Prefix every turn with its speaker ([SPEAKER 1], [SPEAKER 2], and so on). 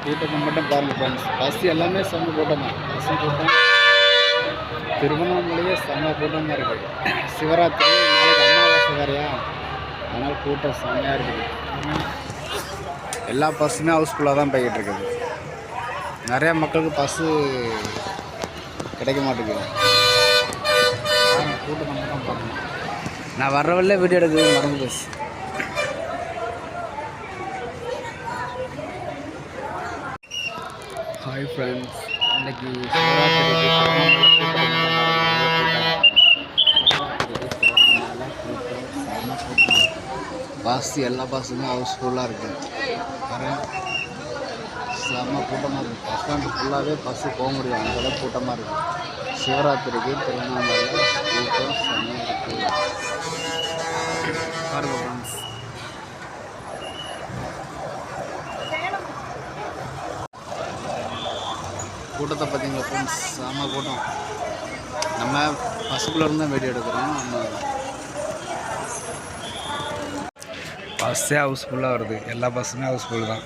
[SPEAKER 1] கூட்டத்தை மட்டும் பாருங்கள் ஃப்ரெண்ட்ஸ். பஸ் எல்லாமே செம்ம கூட்டமாக, பஸ்ஸும் கூட்டம். திருவண்ணாமலையே செம்ம கூட்டமாக இருக்குது. சிவராத்திரி நாளைக்கு அமாவாசை வேறையா, அதனால் கூட்டம் செம்மையாக இருக்குது. எல்லா பஸ்ஸுமே ஹவுஸ்ஃபுல்லாக தான் போய்கிட்டு இருக்குது. நிறையா மக்களுக்கு பஸ்ஸு கிடைக்க மாட்டேங்குது. கூட்டத்தை மட்டும் பார்க்கணும். நான் வர்ற வழியில் வீடியோ எடுக்கிறது மறந்து போச்சு. ஹாய் ஃப்ரெண்ட்ஸ், இன்றைக்கி பஸ் எல்லா பஸ்ஸுமே ஹவுஸ்ஃபுல்லாக இருக்குது. செம்ம கூட்டமாக இருக்குது. பஸ் ஸ்டாண்டு ஃபுல்லாகவே பஸ்ஸு போக முடியும், அந்தளவுக்கு கூட்டமாக இருக்குது. சிவராத்திரிக்கு திருவண்ணாமலையில் கூட்டம் செம்மையாக இருக்குது. பாருங்கள் ஃப்ரெண்ட்ஸ். கூட்டத்தை பார்த்தீங்களா ஃப்ரெண்ட்ஸ், செம்ம கூட்டம். நம்ம பஸ்ஸுக்குள்ளே இருந்தால் வீடியோ எடுக்கிறோம். நம்ம பஸ்ஸே ஹவுஸ்ஃபுல்லாக வருது. எல்லா பஸ்ஸுமே ஹவுஸ்ஃபுல் தான்.